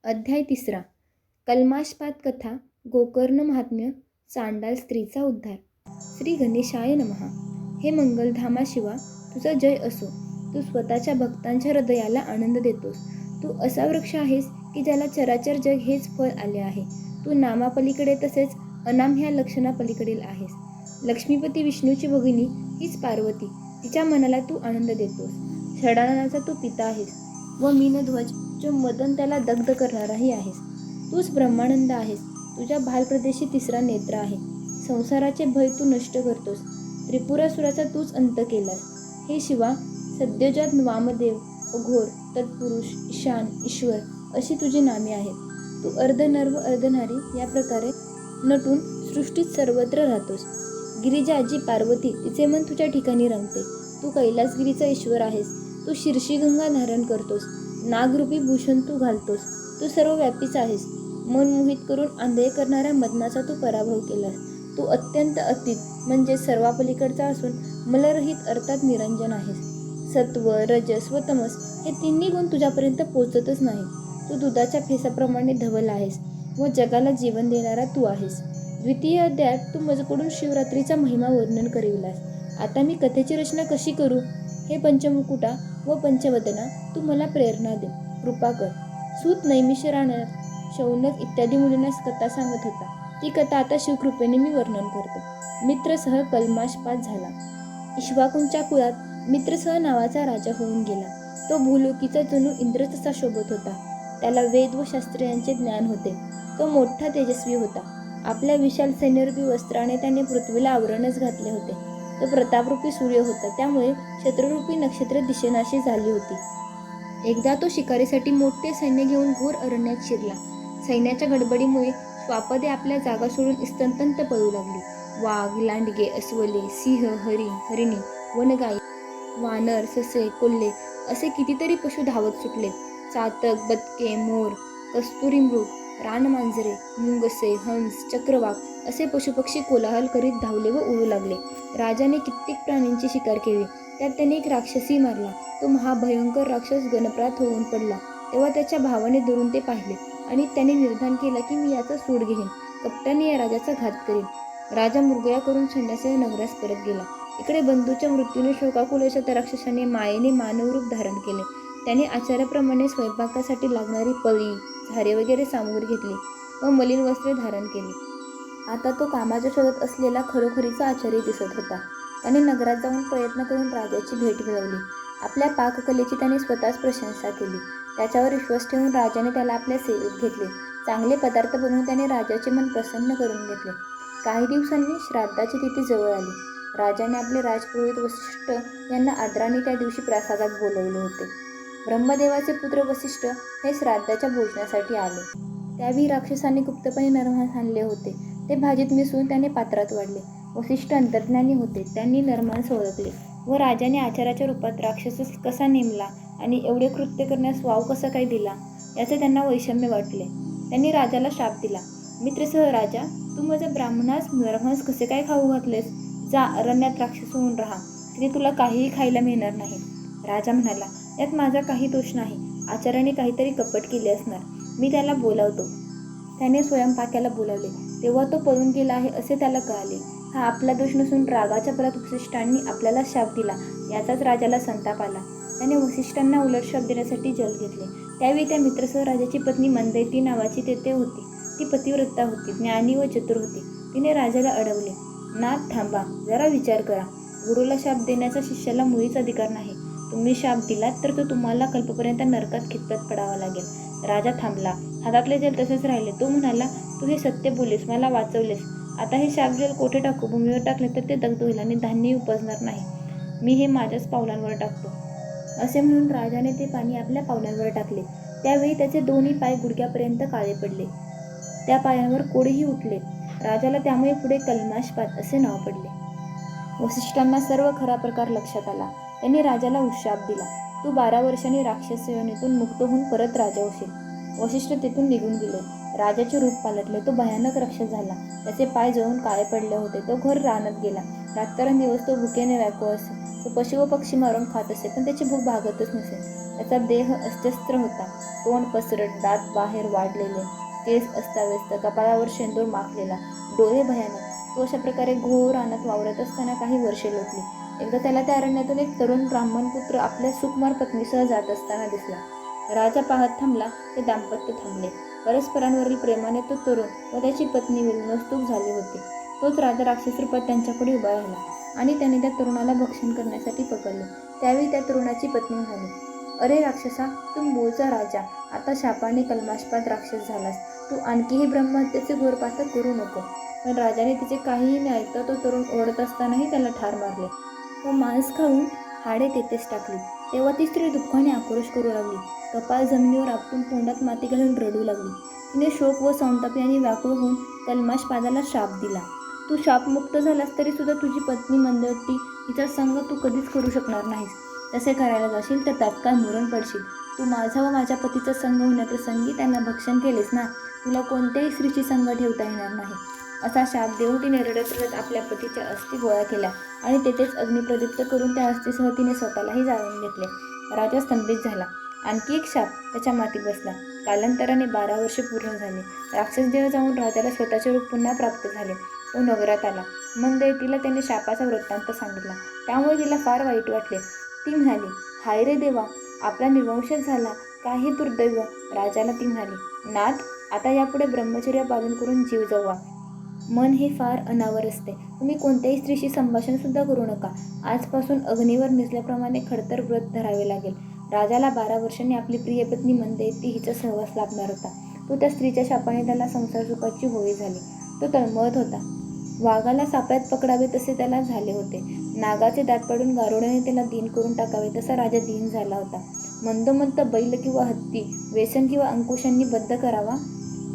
अध्याय 3. कल्माषपात कथा. गोकर्ण महात्म्य. चांडाल स्त्रीचा उद्धार. श्री गणेशाय नमः. हे मंगलधामा शिवा, तुझा जय असो. तू स्वतःच्या भक्तांच्या हृदयाला आनंद देतोस. तू असा वृक्ष आहेस की ज्याला चराचर जग हेच फळ आले आहे. तू नामापलीकडे तसेच अनाम ह्या लक्षणापलीकडील आहेस. लक्ष्मीपती विष्णूची भगिनी हीच पार्वती. तिच्या मनाला तू आनंद देतोस. षडाननाचा तू पिता आहेस व मीनध्वज जो मदन त्याला दग्ध करणाराही आहेस. तूच ब्रह्मानंद आहेस. तुझ्या भालप्रदेशी तिसरा नेत्र आहे. संसाराचे भय तू नष्ट करतोस. त्रिपुरासुराचा तूच अंत केलास. हे शिवा, सद्योजात, वामदेव, अघोर, तत्पुरुष, ईशान, ईश्वर अशी तुझी नामे आहेत. तू अर्धनर व अर्धनारी या प्रकारे नटून सृष्टीत सर्वत्र राहतोस. गिरिजा जी पार्वती, तिचे मन तुझ्या ठिकाणी रमते. तू कैलासगिरीचा ईश्वर आहेस. तू शीर्षीगंगा धारण करतोस. नागरूपी भूषण तू घालतोस. तू सर्व व्यापीच आहेस. मन मोहित करून आंधळे करणाऱ्या मदनाचा तू पराभव केलास. तू अत्यंत अतीत म्हणजे सर्वापलीकडचा असून मलरहित अर्थात निरंजन आहेस. सत्व, रजस व तमस हे तिन्ही गुण तुझ्यापर्यंत पोचतच नाही. तू दुधाच्या फेसाप्रमाणे धवल आहेस व जगाला जीवन देणारा तू आहेस. द्वितीय अध्यायात तू माझ्याकडून शिवरात्रीचा महिमा वर्णन करीलास. आता मी कथेची रचना कशी करू? हे पंचमुकुटा व पंचवदना, तू मला प्रेरणा दे, कृपा कर. सूत नैमिषारण्यात शौनक इत्यादी मुलींना कथा सांगत होता. ती कथा आता शिवकृपेने मी वर्णन करतो. मित्रसह कल्माषपात झाला. इक्ष्वाकूंच्या कुळात मित्रसह नावाचा राजा होऊन गेला. तो भूलोकीचा जणू इंद्र तसा शोभत होता. त्याला वेद व शास्त्र यांचे ज्ञान होते. तो मोठा तेजस्वी होता. आपल्या विशाल सैन्यरूपी वस्त्राने त्याने पृथ्वीला आवरणच घातले होते. तो प्रतापरूपी सूर्य होता, त्यामुळे शत्रुरूपी नक्षत्र दिशेनाशी झाली होती. एकदा तो शिकारीसाठी मोठे सैन्य घेऊन घोर अरण्यात शिरला. सैन्याच्या गडबडीमुळे श्वापदे आपल्या जागा सोडून इस्तंतंत पळू लागली. वाघ, लांडगे, अस्वले, सिंह, हरिणी, वनगाई, वानर, ससे, कोल्हे असे कितीतरी पशु धावत सुटले. चातक, बदके, मोर, कस्तुरी मृग, रानमांजरे, मुंगसे, हंस, चक्रवाक असे पशुपक्षी कोलाहल करीत धावले व उडू लागले. राजाने कित्येक प्राण्यांची शिकार केली. त्यात त्याने एक राक्षसी मारला. तो महाभयंकर राक्षस गणप्रात होऊन पडला. तेव्हा त्याच्या भावाने दुरून ते पाहिले आणि त्याने निर्धान केला की मी याचा सूड घेईन. कपटाने या राजाचा घात करीन. राजा मृगया करून सैन्यासह नगरास परत गेला. इकडे बंधूच्या मृत्यूने शोकाकुल अशा त्या राक्षसाने मायेने मानवरूप धारण केले. त्याने आचार्याप्रमाणे स्वयंपाकासाठी लागणारी पळी, झारे वगैरे सामुग्री घेतली व मलिन वस्त्रे धारण केली. आता तो कामाच्या शोधात असलेला खरोखरीचा आचार्य दिसत होता. त्याने नगरात जाऊन प्रयत्न करून राजाची भेट मिळवली. आपल्या पाककलेची त्याने स्वतःच प्रशंसा केली. त्याच्यावर विश्वास ठेवून राजाने त्याला आपल्या सेवेत घेतले. चांगले पदार्थ बनवून त्याने राजाचे मन प्रसन्न करून घेतले. काही दिवसांनी श्राद्धाची तिथी जवळ आली. राजाने आपले राजपुरोहित वसिष्ठ यांना आदराने त्या दिवशी प्रासादात बोलवले होते. ब्रह्मदेवाचे पुत्र वसिष्ठ हे श्राद्धाच्या भोजनासाठी आले. त्यावेळी राक्षसाने गुप्तपणे नरमांस आणले होते. ते भाजीत मिसळून त्याने पात्रात वाढले. वसिष्ठ अंतर्ज्ञानी होते. त्यांनी नरमांस ओळखले व राजाने आचार्याच्या रूपात राक्षस कसा नेमला आणि एवढे कृत्य करण्यास वाव कसा काय दिला याचे त्यांना वैषम्य वाटले. त्यांनी राजाला शाप दिला. मित्रसह राजा, तू माझ्या ब्राह्मणास नरमांस कसे काय खाऊ घातलेस? जा, अरण्यात राक्षस होऊन राहा. तिथे तुला काहीही खायला मिळणार नाही. राजा म्हणाला, यात माझा काही दोष नाही. आचार्याने काहीतरी कपट केले असणार. मी त्याला बोलावतो. त्याने स्वयंपाक्याला बोलावले. तेव्हा तो पळून गेला आहे असे त्याला कळाले. हा आपला दोष नसून रागाच्या भरात वसिष्ठांनी आपल्याला शाप दिला याचाच राजाला संताप आला. त्याने वसिष्ठांना उलट शाप देण्यासाठी जल घेतले. त्यावेळी त्या मित्रसह राजाची पत्नी मंदैती नावाची तेथे होती. ती पतिव्रता होती, ज्ञानी व चतुर होती. तिने राजाला अडवले. नाथ, थांबा, जरा विचार करा. गुरुला शाप देण्याचा शिष्याला मुळीच अधिकार नाही. तुम्ही शाप दिलात तर तो तुम्हाला कल्पपर्यंत नरकात खितपत पडावा लागेल. राजा थांबला. हातातले जल तसेच राहिले. तो म्हणाला, तू हे सत्य बोललीस, मला वाचवलेस. आता हे शाप जल कोठे टाकू? भूमीवर टाकले तर ते दग्ध होईल आणि धान्यही उपजणार नाही. मी हे माझ्याच पावलांवर टाकतो. असे म्हणून राजाने ते पाणी आपल्या पावलांवर टाकले. त्यावेळी त्याचे दोन्ही पाय गुडघ्यापर्यंत काळे पडले. त्या पायांवर कोडही उठले. राजाला त्यामुळे पुढे कल्माषपात असे नाव पडले. वसिष्ठांना सर्व खरा प्रकार लक्षात आला. त्यांनी राजाला उशाप दिला. तू 12 वर्षांनी राक्षस सेवनेतून मुक्त होऊन परत राजा होशील. वसिष्ठ तेथून निघून गेले. राजाचे रूप पालटले. तो भयानक राक्षस झाला. त्याचे पाय जळून काळे पडले होते. तो घोर रानात गेला. रात्रंदिवस तो भुकेने व्याकुळ असे. तो पशु व पक्षी मारून खात असे, पण त्याची भूक भागतच नसे. त्याचा देह अस्वस्थ होता. तोंड पसरट, दात बाहेर वाढलेले, केस अस्ताव्यस्त, कपाळावर शेंदूर माखलेला, डोळे भयानक. तो अशा प्रकारे घोर रानात वावरत असताना काही वर्षे लोटली. एकदा त्याला त्या अरण्यातून एक तरुण ब्राह्मण पुत्र आपल्या सुकुमार पत्नीसह जात असताना दिसला. राजा पाहत थांबला. ते दाम्पत्य थांबले. परस्परांवरील प्रेमाने तो तरुण व त्याची पत्नी विलनस्तुप झाले होते. तोच राजा राक्षस रूपात त्यांच्यापुढे उभा राहिला आणि त्याने त्या तरुणाला भक्षण करण्यासाठी पकडले. त्यावेळी त्या तरुणाची पत्नी म्हणाली, "अरे राक्षसा, तू मूळचा राजा, आता शापाने कल्माशपात राक्षस झालास. तू आणखीही ब्रह्महत्येचे घोर पातक करू नको." पण राजाने तिचे काहीही न ऐकता तो तरुण ओरडत असतानाही त्याला ठार मारले व मांस खाऊन हाडे तेथेच टाकली. तेव्हा ती स्त्री दुःखाने आक्रोश करू लागली. कपाळ जमिनीवर आपटून तोंडात माती घालून रडू लागली. तिने शोक व संताप यांनी व्याकुळ होऊन कल्माशपादाला शाप दिला. "तू शापमुक्त झालास तरी सुद्धा तुझी पत्नी मंदवती हिचा संग तू कधीच करू शकणार नाहीस. तसे करायला जाशील तर तात्काळ मरण पडशील. तू माझा व माझ्या पतीचा संग होण्याप्रसंगी त्यांना भक्षण केलेस ना, तुला कोणत्याही स्त्रीची संग ठेवता येणार नाही." असा शाप देऊन तिने रडत रडत आपल्या पतीच्या अस्थी गोळा केल्या आणि तेथेच अग्निप्रदीप्त करून त्या अस्थीसह तिने स्वतःलाही जाळून घेतले. राजा स्तंभित झाला. आणखी एक शाप त्याच्या माथी बसला. कालांतराने 12 वर्षे पूर्ण झाली. राक्षस देह जाऊन राजाला स्वतःचे रूप पुन्हा प्राप्त झाले. तो नगरात आला. मंदयतीला त्याने शापाचा वृत्तांत सांगितला. त्यामुळे तिला फार वाईट वाटले. ती म्हणाली, "हाय रे देवा, आपला निर्वंशच झाला. काय हे दुर्दैव." राजाला ती म्हणाली, "नाथ, आता यापुढे ब्रह्मचर्य पालन करून जीव जगवा. मन हे फार अनावर असते. तुम्ही कोणत्याही स्त्रीशी संभाषण सुद्धा करू नका. आजपासून अग्नीवर निजल्याप्रमाणे खडतर व्रत धरावे लागेल." राजाला 12 वर्षांनी आपली प्रिय पत्नी मंदयती हिचा सहवास लाभणार होता. तो त्या स्त्रीच्या शापाने त्याला संसार सुखाची होळी झाली. तो तळमळत होता. वाघाला सापळ्यात पकडावे तसे त्याला झाले होते. नागाचे दात पाडून गारुड्याने त्याला दीन करून टाकावे तसा राजा दीन झाला होता. मंदोमंद बैल किंवा हत्ती व्यसन किंवा अंकुशांनी बद्ध करावा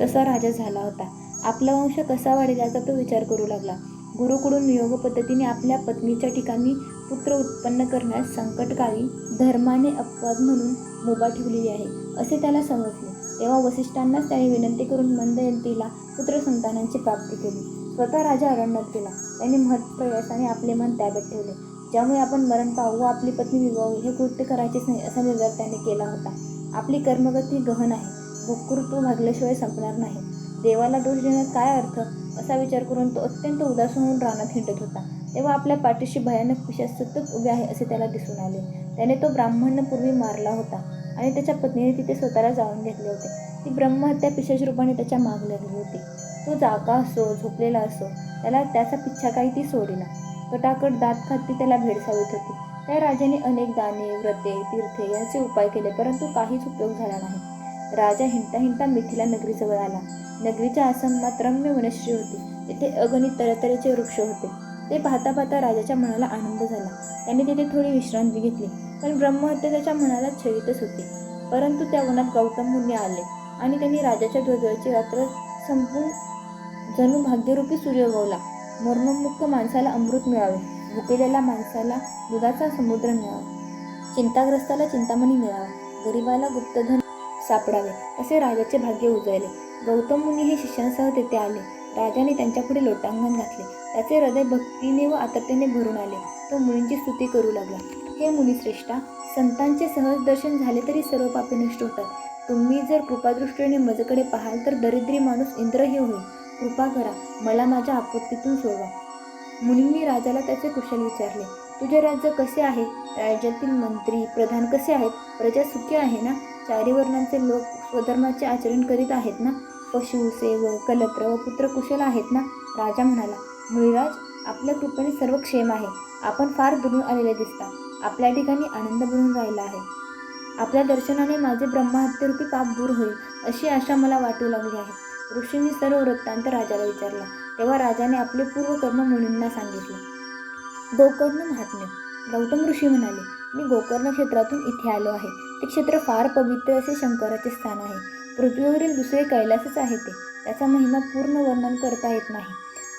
तसा राजा झाला होता. आपला वंश कसा वाढेल याचा तो विचार करू लागला. गुरुकडून योग पद्धतीने आपल्या पत्नीच्या ठिकाणी पुत्र उत्पन्न करण्यास संकटकाळी धर्माने अपवाद म्हणून मुभा ठेवलेली आहे असे त्याला समजले. तेव्हा वसिष्ठांनाच त्याने विनंती करून मंदयंतीला पुत्र संतानांची प्राप्ती केली. स्वतः राजा अरण्यात गेला. त्याने महत्प्रयासाने आपले मन ताब्यात ठेवले. ज्यामुळे आपण मरण पावू व आपली पत्नी विवावी हे कृत्य करायचेच नाही असा निर्धार त्याने केला होता. आपली कर्मगती गहन आहे. भोगकर्तृ भागल्याशिवाय संपणार नाही. देवाला दोष देण्यात काय अर्थ असा विचार करून तो अत्यंत उदास होऊन रानात हिंडत होता. तेव्हा आपल्या पाठीशी भयानक पिशाच सतत उभे आहे असे त्याला दिसून आले. त्याने तो ब्राह्मण पूर्वी मारला होता आणि त्याच्या पत्नीने तिथे स्वतःला जाळून घेतले होते. ती ब्रह्महत्या पिशाच रूपाने त्याच्या मागे लागली होती. तो जागा असो झोपलेला असो, त्याला त्याचा पिच्छा काही ती सोडेना. कटाकट दात खात ती त्याला भेडसावत होती. त्या राजाने अनेक दाने, व्रते, तीर्थे यांचे उपाय केले, परंतु काहीच उपयोग झाला नाही. राजा हिंडता हिंडता मिथिला नगरीजवळ आला. नगरीच्या आसमनात रम्य वनश्री होती. तेथे अगणित तऱ्हेतऱ्हेचे वृक्ष होते. ते पाहता पाहता राजाच्या मनाला आनंद झाला. त्याने तिथे थोडी विश्रांती घेतली. पण ब्रह्महत्या त्याच्या मनाला छळीतच होती. परंतु त्या वनात गौतम मुनी आले आणि त्यांनी राजाच्या ध्वजाची रात्र संपून जणू भाग्यरूपी सूर्य उगवला. मरणोन्मुख माणसाला अमृत मिळावे, भुकेलेल्या माणसाला दुधाचा समुद्र मिळावा, चिंताग्रस्ताला चिंतामणी मिळावा, गरिबाला गुप्तधन सापडावे असे राजाचे भाग्य उजळले. गौतम मुनी हे शिष्यांसह तेथे आले. राजाने त्यांच्यापुढे लोटांगण घातले. त्याचे हृदय भक्तीने व आर्ततेने भरून आले. तो मुनींची स्तुती करू लागला. "हे मुनिश्रेष्ठा, संतांचे सहज दर्शन झाले तरी सर्व पापे नष्ट होतात. तुम्ही जर कृपादृष्टीने माझ्याकडे पाहाल तर दरिद्री माणूस इंद्रही होईल. कृपा करा, मला माझ्या आपत्तीतून सोडवा." मुनींनी राजाला त्याचे कुशल विचारले. "तुझे राज्य कसे आहे? राज्यातील मंत्री प्रधान कसे आहेत? प्रजा सुखी आहे ना? चारी वर्णांचे लोक स्वधर्माचे आचरण करीत आहेत ना? पशु, सेवक, कलत्र व पुत्र कुशल आहेत ना?" राजा म्हणाला, "मुनिराज, आपल्या कृपेने सर्व क्षेम आहे. आपण फार दुरून आलेले दिसता. आपल्या ठिकाणी आनंद भरून राहिला आहे. आपल्या दर्शनाने माझे ब्रह्महत्येरूपी पाप दूर होईल अशी आशा मला वाटू लागली आहे." ऋषींनी सर्व वृत्तांत राजाला विचारला. तेव्हा राजाने आपले पूर्वकर्म मुनींना सांगितले. गोकर्ण महात्म्य. गौतम ऋषी म्हणाले, "मी गोकर्ण क्षेत्रातून इथे आलो आहे. ते क्षेत्र फार पवित्र असे शंकराचे स्थान आहे. पृथ्वीवरील दुसरे कैलासच आहे ते. त्याचा महिमा पूर्ण वर्णन करता येत नाही.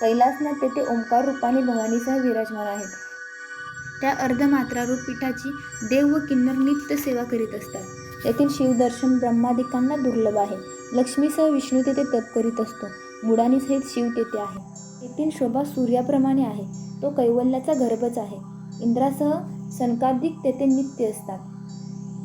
कैलासनाथ तेथे ओंकार रूपाने भवानीसह विराजमान आहेत. त्या अर्धमात्रारूप पीठाची देव व किन्नर नित्य सेवा करीत असतात. तेथील शिवदर्शन ब्रह्मादिकांना दुर्लभ आहे. लक्ष्मीसह विष्णू तेथे तप करीत असतो. मुडानीसहित शिव तेथे आहे. तेथील शोभा सूर्याप्रमाणे आहे. तो कैवल्याचा गर्भच आहे. इंद्रासह सनकादिक तेथे नित्य असतात.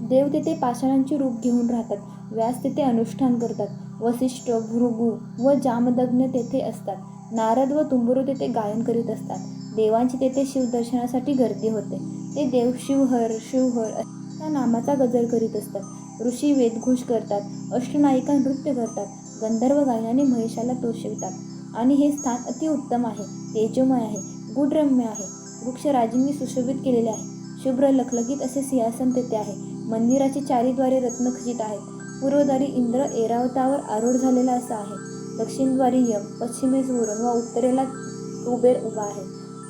देव तेथे पाषाणांचे रूप घेऊन राहतात. व्यास तेथे अनुष्ठान करतात. वसिष्ठ, भृगू व जामदग्न तेथे असतात. नारद व तुंबरू तेथे गायन करीत असतात. देवांची तेथे शिवदर्शनासाठी गर्दी होते. ते देव शिवहर शिवहर अशा नामाचा गजर करीत असतात. ऋषी वेदघोष करतात. अष्टनायिका नृत्य करतात. गंधर्व गायनाने महेशाला तोषवितात. आणि हे स्थान अतिउत्तम आहे, तेजोमय आहे, गुढरम्य आहे. वृक्षराजींनी सुशोभित केलेले आहे. शुभ्र लखलखीत असे सिंहासन तेथे आहे. मंदिराची चारीद्वारे रत्नखचित आहेत. पूर्वद्वारी इंद्र ऐरावतावर आरूढ झालेला असा आहे. दक्षिणद्वारी यम, पश्चिमेस वरुण व उत्तरेला कुबेर उभा आहे.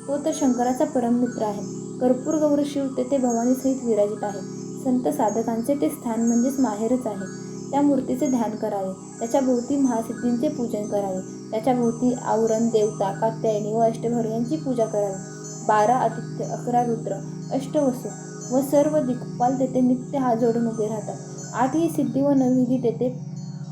तो तर शंकराचा परममित्र आहे. कर्पूर गौर शिव तेथे भवानीसहित विराजित आहे. संत साधकांचे ते स्थान म्हणजेच माहेरच आहे. त्या मूर्तीचे ध्यान करावे. त्याच्या भोवती महासिद्धींचे पूजन करावे. त्याच्या भोवती आवरण, देवता, कात्यायनी व अष्टभैरव यांची पूजा करावी. 12 आदित्य, 11 रुद्र, अष्टवसु व सर्व दिक्पाल तेथे नित्य हात जोडून उभे राहतात. 8 ही सिद्धी व 9 विधी तेथे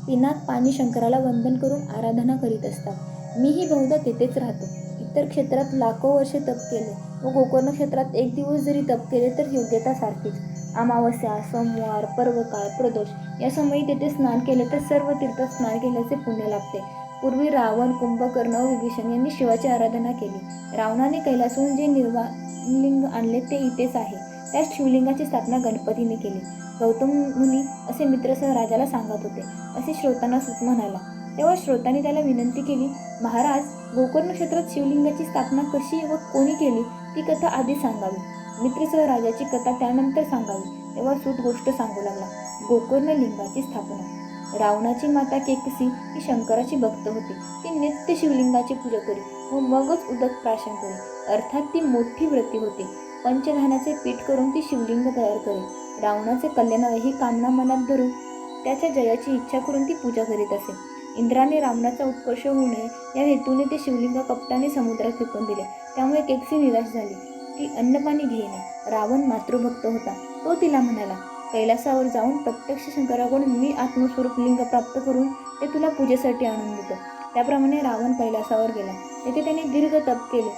पिनात पाणी शंकराला वंदन करून आराधना करीत असतात. मीही बहुधा तेथेच राहतो. इतर क्षेत्रात लाखो वर्षे तप केले व गोकर्ण क्षेत्रात 1 दिवस जरी तप केले तर योग्यता सारखीच. अमावस्या, सोमवार, पर्वकाळ, प्रदोष या समयी तेथे स्नान केले तर सर्व तीर्थात स्नान केल्याचे पुण्य लाभते. पूर्वी रावण, कुंभकर्ण व विभीषण यांनी शिवाची आराधना केली. रावणाने कैलासहून जे निर्वाणलिंग आणले ते इथेच आहे. त्या शिवलिंगाची स्थापना गणपतीने केली. गौतम मुनी असे मित्रसह राजाला सांगत होते, असे श्रोतांना सूत म्हणाला. तेव्हा श्रोतांनी त्याला विनंती केली, महाराज, गोकर्ण क्षेत्रात शिवलिंगाची स्थापना कशी व कोणी केली ती कथा आधी सांगावी. मित्रसह राजाची कथा त्यानंतर सांगावी. तेव्हा सूत गोष्ट सांगू लागला. गोकर्ण लिंगाची स्थापना. रावणाची माता केकसी ही शंकराची भक्त होती. ती नित्य शिवलिंगाची पूजा करी व मगच उदक प्राशन करी. अर्थात ती मोठी व्रती होती. पंचधान्याचे पीठ करून ती शिवलिंग तयार करी. रावणाचे कल्याण ही कामना मनात धरून त्याच्या जयाची इच्छा करून ती पूजा करीत असे. इंद्राने रावणाचा उत्कर्ष होऊ नये या हेतूने ते शिवलिंग कपटाने समुद्रात फेकून दिले. त्यामुळे केकसी निराश झाली. ती अन्नपाणी घेईना. रावण मातृभक्त होता. तो तिला म्हणाला, कैलासावर जाऊन प्रत्यक्ष शंकराकडून मी आत्मस्वरूप लिंग प्राप्त करून ते तुला पूजेसाठी आणून देतो. त्याप्रमाणे रावण कैलासावर गेला. तेथे त्याने दीर्घ तप केले.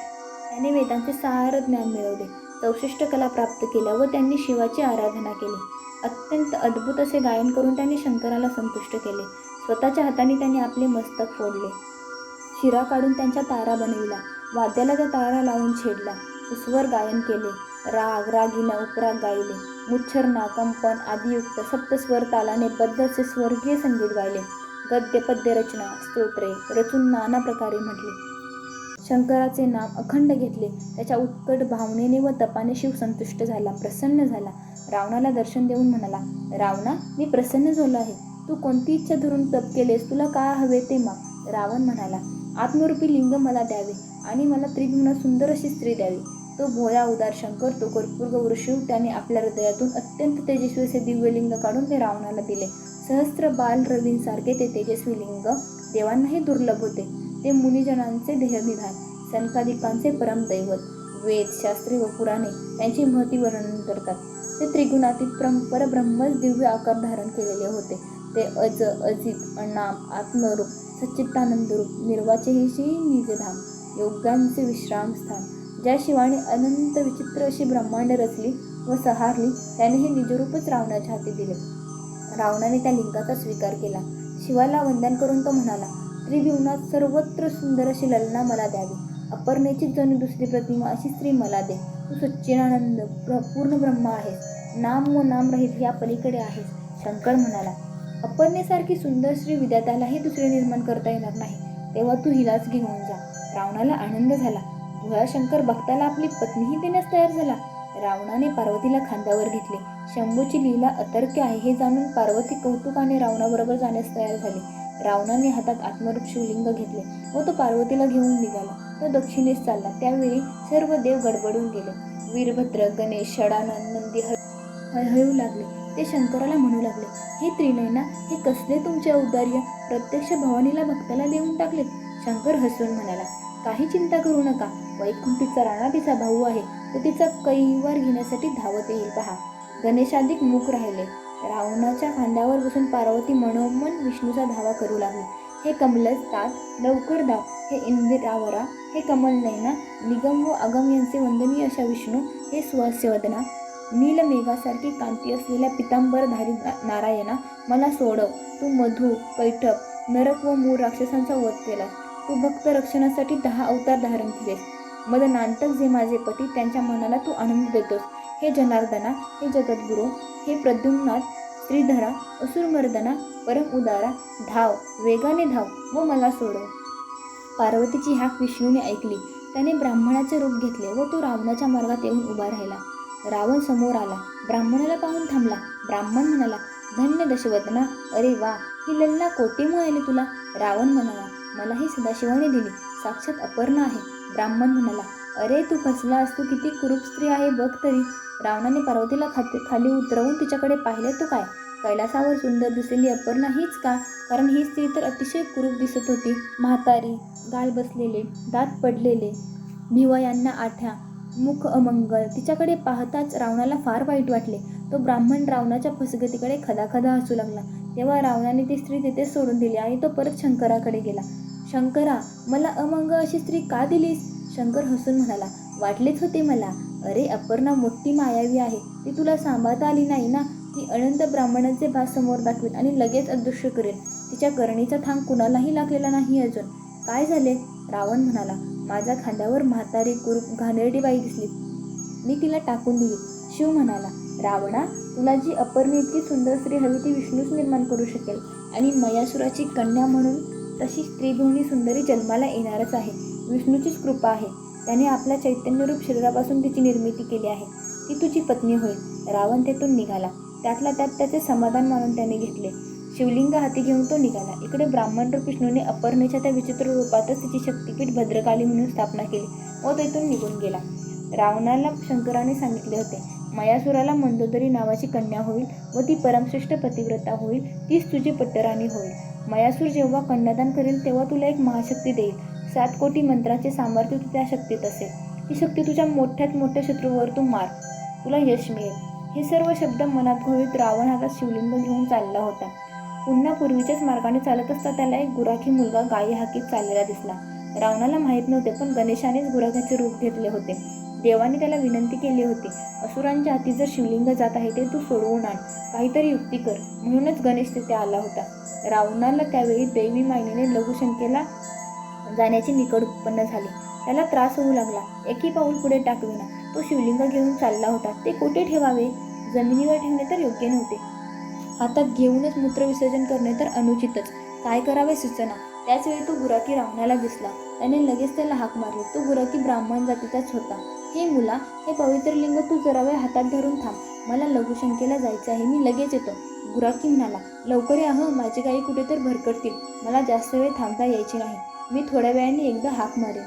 त्याने वेदांचे सार ज्ञान मिळवले. 64 कला प्राप्त केल्या व त्यांनी शिवाची आराधना केली. अत्यंत अद्भुत असे गायन करून त्याने शंकराला संतुष्ट केले. स्वतःच्या हाताने त्याने आपले मस्तक फोडले. शिरा काढून त्यांच्या तारा बनविला. वाद्याला त्या तारा लावून छेडला. सुस्वर गायन केले. राग, रागिना, उपराग गायले. मुच्छरणा, कंपन आदियुक्त सप्तस्वर तालाने बद्ध असे स्वर्गीय संगीत गायले. गद्य पद्य रचना, स्तोत्रे रचून नाना प्रकारे म्हटले. शंकराचे नाम अखंड घेतले. त्याच्या उत्कट भावनेने व तपाने शिव संतुष्ट झाला, प्रसन्न झाला. रावणाला दर्शन देऊन म्हणाला, रावणा, मी प्रसन्न झालो आहे. तू कोणती इच्छा धरून तप केलेस, तुला काय हवे ते माग. रावण म्हणाला, आत्मरूपी लिंग मला द्यावे आणि मला त्रिभुवनात सुंदर अशी स्त्री द्यावी. तो भोळा उदार शंकर, तो कर्पूर गौर शिव, त्याने आपल्या हृदयातून अत्यंत तेजस्वी असे दिव्यलिंग काढून ते रावणाला दिले. सहस्त्र बाल रवींसारखे ते तेजस्वी लिंग देवांनाही दुर्लभ होते. ते मुनिजनांचे देहनिधान, सनकादिकांचे परमदैवत. वेद, शास्त्रे व पुराणे त्यांची महती वर्णन करतात. ते त्रिगुणातीत परब्रह्मच दिव्य आकार धारण केलेले होते. ते अज, अजित, अनाम, आत्मरूप, सच्चिदानंदरूप, निर्वाचेही निजधाम, योग्यांचे विश्रामस्थान. ज्या शिवाने अनंत विचित्र अशी ब्रह्मांड रचली व सहारली, त्याने हे निजरूपच रावणाच्या हाती दिले. रावणाने त्या लिंगाचा स्वीकार केला. शिवाला वंदन करून तो म्हणाला, त्रिभुवनात सर्वत्र सुंदर अशी ललना मला द्यावी. अपर्णेची जणू दुसरी प्रतिमा अशी स्त्री मला दे. तू सच्चिदानंद पूर्ण ब्रह्म आहेस. नाम व नाम रहित या पलीकडे आहेस. शंकर म्हणाला, अपर्णेसारखी सुंदर स्त्री विधात्यालाही दुसरे निर्माण करता येणार नाही. तेव्हा तू हिलाच घेऊन जा. रावणाला आनंद झाला. भोळा शंकर भक्ताला आपली पत्नीही देण्यास तयार झाला. रावणाने पार्वतीला खांद्यावर घेतले. शंभूची लीला अतर्क्य आहे हे जाणून पार्वती कौतुकाने रावणाबरोबर जाण्यास तयार झाली. रावणाने हातात आत्मरूप शिवलिंग घेतले व तो पार्वतीला घेऊन निघाला. तो दक्षिणेस चालला. त्यावेळी सर्व देव गडबडून गेले. वीरभद्र, गणेश, षडानंद, नंदी हळहळू लागले. ते शंकराला म्हणू लागले, हे त्रिनयना, हे कसले तुमचे औदार्य. प्रत्यक्ष भवानीला भक्ताला देऊन टाकलेत. शंकर हसून म्हणाला, काही चिंता करू नका. वैकुंठीचा राणा तिचा भाऊ आहे. तो तिचा कैवार घेण्यासाठी धावत येईल पहा. गणेशाधिक मूक राहिले. रावणाच्या खांद्यावर बसून पार्वती मनोमन विष्णूचा धावा करू लागली. हे कमलस्तात, लवकर धाव. हे इंदिरावरा, हे कमल नयना, निगम व अगम यांचे वंदनीय अशा विष्णू, हे सुहास्यवदना, नील मेघासारखी कांती असलेल्या पितांबरधारी नारायणा, मला सोडव. तू मधु, कैटभ, नरक व मूळ राक्षसांचा वध केलास. तू भक्त रक्षणासाठी 10 अवतार धारण केलेस. मदनांतक जे माझे पती, त्यांच्या मनाला तू आनंद देतोस. हे जनार्दना, हे जगद्गुरू, हे प्रद्युम्नाथ, श्रीधरा, असुरमर्दना, परम उदारा, धाव, वेगाने धाव व मला सोडव. पार्वतीची हाक विष्णूने ऐकली. त्याने ब्राह्मणाचे रूप घेतले व तो रावणाच्या मार्गात येऊन उभा राहिला. रावण समोर आला. ब्राह्मणाला पाहून थांबला. ब्राह्मण म्हणाला, धन्य दशवदना, अरे वा, ही ललना कोटी मिळाली तुला. रावण म्हणाला, मला ही सदाशिवाने दिली, साक्षात अपर्णा आहे. ब्राह्मण म्हणाला, अरे तू फसलास, तू किती कुरूप स्त्री आहे बघ तरी. रावणाने पार्वतीला खाली उतरवून तिच्याकडे पाहिले तो काय, कैलासावर सुंदर दिसलेली अपर्णा हीच का? कारण ही स्त्री तर अतिशय कुरूप दिसत होती. म्हातारी, गाल बसलेले, दात पडलेले, भिवयांना आठ्या, मुख अमंगल. तिच्याकडे पाहताच रावणाला फार वाईट वाटले. तो ब्राह्मण रावणाच्या फसगतीकडे खदाखदा हसू लागला. तेव्हा रावणाने ती स्त्री तिथेच सोडून दिली आणि तो परत शंकराकडे गेला. शंकरा, मला अमंग अशी स्त्री का दिलीस? शंकर हसून म्हणाला, वाटलेच होते मला. अरे अपर्णा मोठी मायावी आहे, ती तुला सांभाळता आली नाही ना. ती अनंत ब्राह्मणाचे भास समोर दाखवेल आणि लगेच अदृश्य करेल. तिच्या करणीचा थांब कुणालाही लागलेला नाही अजून. काय झाले? रावण म्हणाला, माझ्या खांद्यावर म्हातारी कुरूप घाणेरडी बाई दिसली, मी तिला टाकून दिली. शिव म्हणाला, रावणा, तुला जी अपर्णी इतकी सुंदर स्त्री हवी ती विष्णूच निर्माण करू शकेल आणि मयासुराची कन्या म्हणून तशी स्त्रीभूमी सुंदरी जन्माला येणारच आहे. विष्णूचीच कृपा आहे. त्याने आपल्या चैतन्यरूप शरीरापासून तिची निर्मिती केली आहे. ती तुझी पत्नी होईल. रावण तेथून निघाला. त्यातल्या त्यात त्याचे समाधान मानून त्याने घेतले. शिवलिंग हाती घेऊन तो निघाला. इकडे ब्राह्मणरूप विष्णूने अपर्णेच्या त्या विचित्र रूपातच तिची शक्तिपीठ भद्रकाली म्हणून स्थापना केली व तेथून निघून गेला. रावणाला शंकराने सांगितले होते, मयासुराला मंदोदरी नावाची कन्या होईल व ती परमश्रेष्ठ पतिव्रता होईल. तीच तुझी पट्टराणी होईल. मयासूर जेव्हा कन्यादान करेल तेव्हा तुला एक महाशक्ती देईल. 7 कोटी मंत्राचे सामर्थ्य त्या शक्तीत असेल. ती शक्ती तुझ्या मोठ्यात मोठ्या शत्रूवर तू मार, तुला यश मिळेल. हे सर्व शब्द मनात घोळीत रावण हातात शिवलिंग घेऊन चालला होता. पुन्हा पूर्वीच्याच मार्गाने चालत असता त्याला एक गुराखी मुलगा गायी हाकीत चाललेला दिसला. रावणाला माहीत नव्हते, पण गणेशानेच गुराख्याचे रूप घेतले होते. देवाने त्याला विनंती केली होती, असुरांच्या हाती जर शिवलिंग जात आहे ते तू सोडवून आण, काहीतरी युक्ती कर. म्हणूनच गणेश तिथे आला होता. रावणाला त्यावेळी दैवी मायेने लघुशंकेला जाण्याची निकड उत्पन्न झाली. त्याला त्रास होऊ लागला. एकही पाऊल पुढे टाकविना. तो शिवलिंग घेऊन चालला होता. ते कोठे ठेवावे? जमिनीवर ठेवणे तर योग्य नव्हते. हातात घेऊनच मूत्रविसर्जन करणे तर अनुचितच. काय करावे सुचना. त्याचवेळी तो गुराखी रावणाला दिसला. त्याने लगेच त्याला हाक मारली. तो गुराखी ब्राह्मण जातीचाच होता. हे मुला, हे पवित्र लिंग तू जरा वेळ हातात धरून थांब. मला लघुशंकेला जायचे आहे, मी लगेच येतो. गुराखी म्हणाला, लवकर या हं, माझी गाई कुठे तर भरकटतील. मला जास्त वेळ थांबता यायची नाही. मी थोड्या वेळाने एकदा हाक मारेन,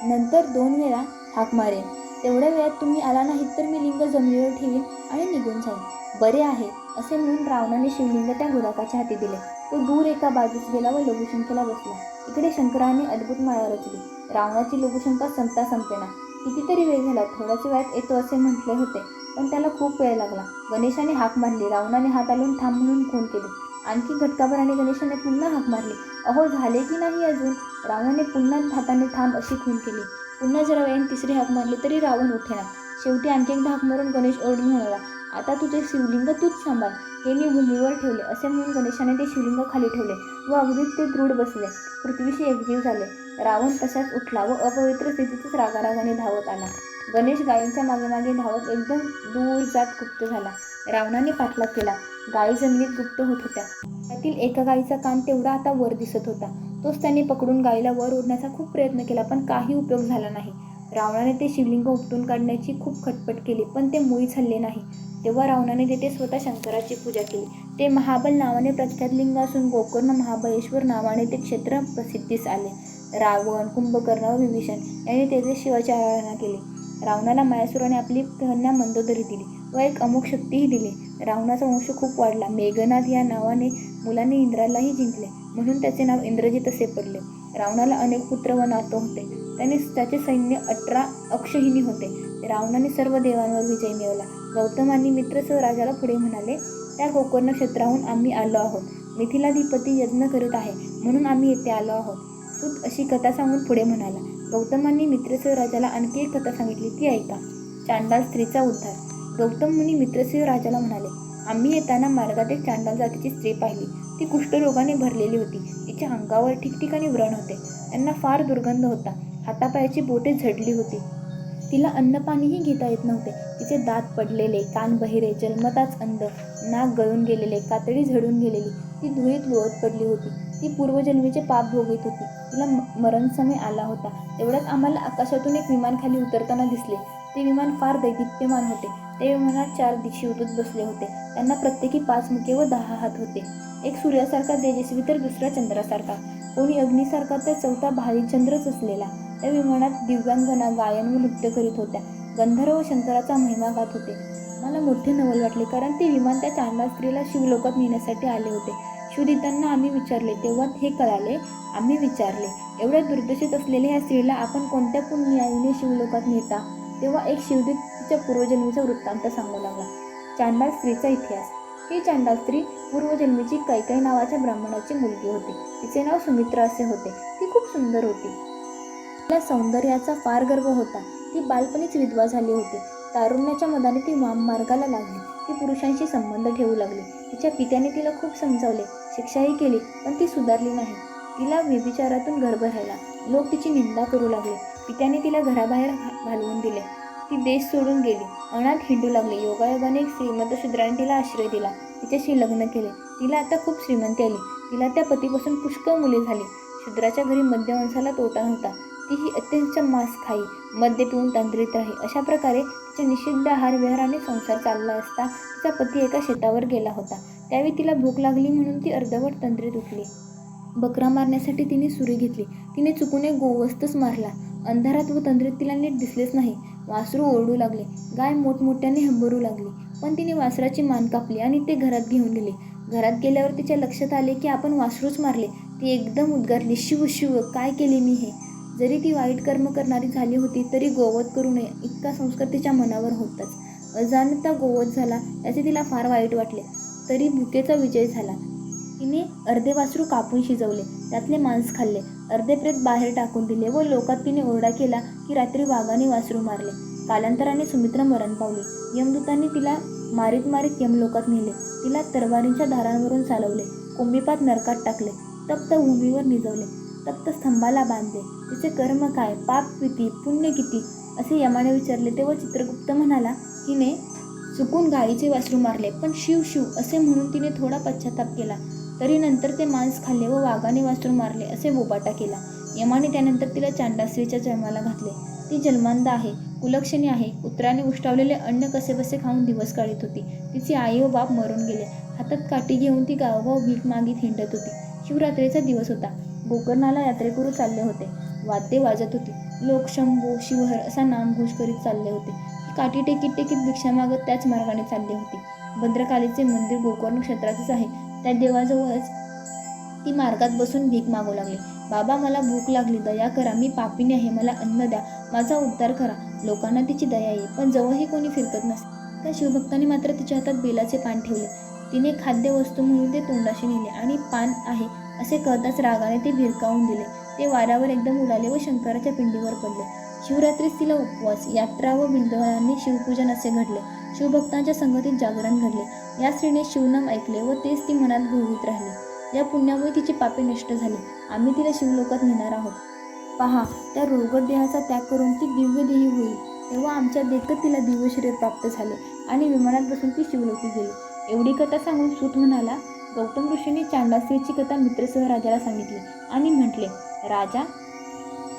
नंतर 2 वेळा हाक मारेन. तेवढ्या वेळात तुम्ही आला नाहीत तर मी लिंग जमिनीवर ठेवीन आणि निघून जाईन. बरे आहे, असे म्हणून रावणाने शिवलिंग त्या गुराखाच्या हाती दिले. तो दूर एका बाजूस गेला व लघुशंकेला बसला. इकडे शंकराने अद्भुत माया रचली. रावणाची लघुशंका संपता संपेना. कितीतरी वेळ झाला. थोड्याच वेळात येतो असे म्हटले होते, पण त्याला खूप वेळ लागला. गणेशाने हाक मारली. रावणाने हात आलून थांब म्हणून खून केली. आणखी घटकाभर आणि गणेशाने पुन्हा हाक मारली. अहो, झाले की नाही अजून? रावणाने पुन्हा हाताने थांब अशी खून केली. पुन्हा जरा वेळाने तिसरी हाक मारली तरी रावण उठेना. शेवटी आणखी एकदा हाक मारून गणेश ओरडून म्हणाला, आता तुझे शिवलिंग तूच सांभाळ. हे मी भूमीवर ठेवले. असे म्हणून गणेशाने ते शिवलिंग खाली ठेवले व अगदीच ते दृढ बसले. पृथ्वीशी एकजीव झाले. रावण तसाच उठला व अपवित्र स्थितीतच रागारागाने धावत आला. गणेश गायींच्या मागे मागे धावत एकदम दूर जात गुप्त झाला. रावणाने पाठलाग केला. गायी जमिनीत गुप्त होत होत्या. त्यातील एका गायीचा कान तेवढा आता वर दिसत होता. तोच त्याने पकडून गायीला वर ओढण्याचा खूप प्रयत्न केला, पण काही उपयोग झाला नाही. रावणाने ते शिवलिंग उपटून काढण्याची खूप खटपट केली, पण ते मुळीच हलले नाही. तेव्हा रावणाने तेथे स्वतः शंकराची पूजा केली. ते महाबल नावाने प्रख्यात लिंग असून गोकर्ण महाबळेश्वर नावाने ते क्षेत्र प्रसिद्धीस आले. रावण, कुंभकर्ण व विभीषण यांनी तेथे शिवाची आराधना केली. रावणाला मयासुराने आपली कन्या मंदोदरी दिली व एक अमोघ शक्तीही दिली. रावणाचा वंश खूप वाढला. मेघनाद या नावाने मुलांनी इंद्रालाही जिंकले, म्हणून त्याचे नाव इंद्रजित असे पडले. रावणाला अनेक पुत्र व नातू होते. त्याचे सैन्य 18 अक्षहिनी होते. रावणाने सर्व देवांवर विजय मिळवला. गौतमांनी मित्रसह राजाला पुढे म्हणाले, त्या गोकर्ण क्षेत्राहून आम्ही आलो आहोत. मिथिलाधिपती यज्ञ करीत आहे म्हणून आम्ही येथे आलो आहोत. सूत अशी कथा सांगून पुढे म्हणाला. गौतमांनी मित्रसह राजाला आणखी एक कथा सांगितली, ती ऐका. चांडाळ स्त्रीचा उद्धार. गौतम मुनी मित्रसिंह राजाला म्हणाले, आम्ही येताना मार्गात एक चांडाल जातीची स्त्री पाहिली. ती कुष्ठरोगाने भरलेली होती. तिच्या अंगावर ठिकठिकाणी व्रण होते. त्यांना फार दुर्गंध होता. हातापायाची बोटे झडली होती. तिला अन्नपाणीही घेता येत नव्हते. तिचे दात पडलेले, कान बहिरे, जन्मताच अंध, नाक गळून गेलेले, कातडी झडून गेलेली. ती धुळीत लोळत पडली होती. ती पूर्वजन्मीचे पाप भोगीत होती. तिला मरणसमय आला होता. तेवढ्यात आम्हाला आकाशातून एक विमान खाली उतरताना दिसले. ते विमान फार दैदिप्यमान होते. त्या विमानात 4 दिक्षिवतूत बसले होते. त्यांना प्रत्येकी 5 मुखे व 10 हात होते. एक सूर्यासारखा तेजस्वी तर दुसरा चंद्रासारखा, कोणी अग्नीसारखा तर चौथा भारी चंद्रच असलेला. त्या विमानात दिव्यांगना गायन व नृत्य करीत होत्या. गंधर्व शंकराचा महिमा गात होते. मला मोठे नवल वाटले, कारण ते विमान त्या चांडाळ स्त्रीला शिवलोकात नेण्यासाठी आले होते. शोधितांना आम्ही विचारले, तेव्हा हे कळाले. आम्ही विचारले, एवढ्या दुर्दशेत असलेल्या ह्या स्त्रीला आपण कोणत्या पुण्याईने शिवलोकात नेता? तेव्हा एक शिवदूत तिच्या पूर्वजन्मीचा वृत्तांत सांगू लागला. चांडाळ स्त्रीचा इतिहास. ही चांडाळ स्त्री पूर्वजन्मीची कैकई नावाच्या ब्राह्मणाची मुलगी होती. तिचे नाव सुमित्रा असे होते. ती खूप सुंदर होती. तिला सौंदर्याचा फार गर्व होता. ती बालपणीच विधवा झाली होती. तारुण्याच्या मदाने ती मार्गाला लागली. ती पुरुषांशी संबंध ठेवू लागली. तिच्या पित्याने तिला खूप समजावले, शिक्षाही केली, पण ती सुधारली नाही. तिला व्यभिचारातून गर्भ राहिला. लोक तिची निंदा करू लागले. पित्याने तिला घराबाहेर घालवून दिले. ती देश सोडून गेली. अनाथ हिंडू लागली. योगायोगाने एक श्रीमंत शूद्राने तिला आश्रय दिला. तिच्याशी लग्न केले. तिला आता खूप श्रीमंती आली. तिला त्या पतीपासून पुष्कळ मुले झाली. शूद्राच्या घरी मद्यमांसाला तोटा नव्हता. तीही अत्यंत मांस खाई, मद्य पिऊन तंद्रीत राही. अशा प्रकारे तिच्या निषिद्ध आहार विहाराने संसार चालला असता तिचा पती एका शेतावर गेला होता. त्यावेळी तिला भूक लागली म्हणून ती अर्धवट तंद्रीत उठली. बकरा मारण्यासाठी तिने सुरी घेतली. तिने चुकून एक गोवस्तच मारला. अंधारात व तंद्रीत तिला नीट दिसलेच नाही. वासरू ओरडू लागले. गाय मोठमोठ्याने हंबरू लागली. पण तिने वासराची मान कापली आणि ते घरात घेऊन गेली. घरात गेल्यावर तिच्या लक्षात आले की आपण वासरूच मारले. ती एकदम उद्गारली, शिव शिव, काय केले मी हे? जरी ती वाईट कर्म करणारी झाली होती तरी गोवध करू नये इतका संस्कार तिच्या मनावर होताच. अजाणता गोवध झाला याचे तिला फार वाईट वाटले. तरी भुकेचा विजय झाला. तिने अर्धे वासरू कापून शिजवले, त्यातले मांस खाल्ले. अर्धे प्रेत बाहेर टाकून दिले व लोकात तिने ओरडा केला की रात्री वाघाने वासरू मारले. कालांतराने सुमित्रा मरण पावली. यमदूतांनी तिला मारीत मारीत यमलोकात नेले. तिला तरवारींच्या धारांवरून चालवले. कुंभीपात नरकात टाकले. तप्त भूमीवर निजवले. तप्त स्तंभाला बांधले. तिचे कर्म काय, पाप किती, पुण्य किती असे यमाने विचारले. तेव्हा चित्रगुप्त म्हणाला, हिने चुकून गायीचे वासरू मारले, पण शिव शिव असे म्हणून तिने थोडा पश्चाताप केला. तरी नंतर ते मांस खाल्ले व वाघाने वासरू मारले असे बोबाटा केला. यमाने त्यानंतर तिला चांडास्त्रीच्या जन्माला घातले. ती जन्मांध आहे, कुलक्षणी आहे. कुत्र्याने उष्टावलेले अन्न कसेबसे खाऊन दिवस काढत होती. तिची आई व बाप मरून गेले. हातात काठी घेऊन ती गावोगाव भीक मागीत हिंडत होती. शिवरात्रीचा दिवस होता. गोकर्णाला यात्रेकरू चालले होते. वाद्ये वाजत होती. लोक शंभो शिवहर असा नामघोष करीत चालले होते. ती काठी टेकीत टेकीत भिक्षा मागत त्याच मार्गाने चालली होती. भद्रकालीचे मंदिर गोकर्ण क्षेत्रातच आहे. त्या देवाजवळच ती मार्गात बसून भीक मागू लागली. बाबा, मला भूक लागली, दया करा, मी पापिनी आहे, मला अन्न द्या, माझा उद्धार करा. लोकांना तिची दया येईल, पण जवळही कोणी फिरकत नसे. त्या शिवभक्तांनी मात्र तिच्या हातात बेलाचे पान ठेवले. तिने खाद्यवस्तू म्हणून ते तोंडाशी नेले आणि पान आहे असे कळताच रागाने ते भिरकावून दिले. ते वाऱ्यावर एकदम उडाले व शंकराच्या पिंडीवर पडले. शिवरात्रीस तिला उपवास, यात्रा व बिंदवांनी शिवपूजन असे घडले. शिवभक्तांच्या संगतीत जागरण घडले. या स्त्रीने शिवनाम ऐकले व तेच ती मनात घोळवीत राहिली. या पुण्यामुळे तिची पापे नष्ट झाली. आम्ही तिला शिवलोकात नेणार आहोत. पहा, त्या रोगट देहाचा त्याग करून ती दिव्य देही होईल. तेव्हा आमच्या देखत तिला दिव्य शरीर प्राप्त झाले आणि विमानात बसून ती शिवलोकी गेली. एवढी कथा सांगून सूत म्हणाला, गौतम ऋषींनी चांडास्त्रीची कथा मित्रसिंह राजाला सांगितली आणि म्हटले, राजा,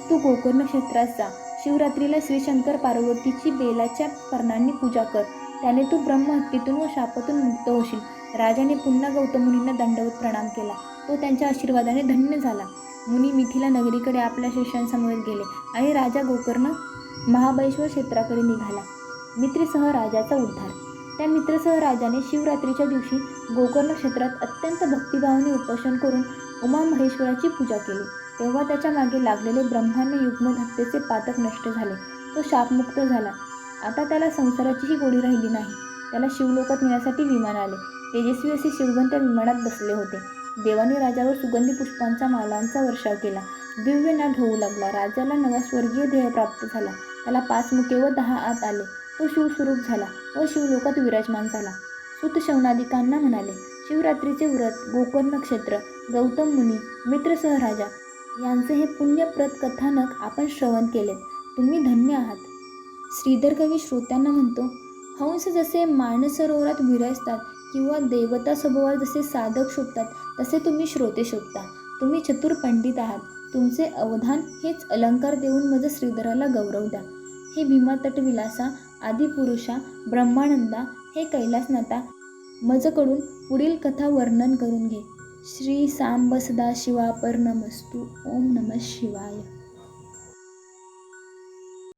तू गोकर्ण क्षेत्रात जा. शिवरात्रीला श्रीशंकर पार्वतीची बेलाच्या पर्णांनी पूजा कर. त्याने तू ब्रह्महत्येतून व शापातून मुक्त होशील. राजाने पुन्हा गौतम मुनींना दंडवत प्रणाम केला. तो त्यांच्या आशीर्वादाने धन्य झाला. मुनी मिथिला नगरीकडे आपल्या शिष्यांसमवेत गेले आणि राजा गोकर्ण महाबळेश्वर क्षेत्राकडे निघाला. मित्रसह राजाचा उद्धार. त्या मित्रसह राजाने शिवरात्रीच्या दिवशी गोकर्ण क्षेत्रात अत्यंत भक्तिभावाने उपोषण करून उमा महेश्वराची पूजा केली. तेव्हा त्याच्या मागे लागलेले ब्रह्मांड युग्म हत्येचे पातक नष्ट झाले. तो शापमुक्त झाला. आता त्याला संसाराचीही गोडी राहिली नाही. त्याला शिवलोकात नेण्यासाठी विमान आले. तेजस्वी असे शिवगण त्या विमानात बसले होते. देवाने राजावर सुगंधी पुष्पांचा मालांचा वर्षाव केला. दिव्य नाद होऊ लागला. राजाला नवा स्वर्गीय देह प्राप्त झाला. त्याला 5 मुखे व 10 हात आले. तो शिवस्वरूप झाला व शिवलोकात विराजमान झाला. सूत शौनादिकांना म्हणाले, शिवरात्रीचे व्रत, गोकर्ण क्षेत्र, गौतम मुनी, मित्रसह राजा यांचे हे पुण्यप्रद कथानक आपण श्रवण केलेत. तुम्ही धन्य आहात. श्रीधर कवी श्रोत्यांना म्हणतो, हंस जसे मानसरोवरात विरजतात किंवा देवता सभोवार जसे साधक शोभतात, तसे तुम्ही श्रोते शोभता. तुम्ही चतुर पंडित आहात. तुमचे अवधान हेच अलंकार देऊन मज श्रीधराला गौरव द्या. हे भीमा तटविलासा, आदिपुरुषा, ब्रह्मानंदा, हे कैलासनाथा, मजकडून पुढील कथा वर्णन करून घे. श्री सांब सदाशिवापर्णमस्तु. ओम नमः शिवाय.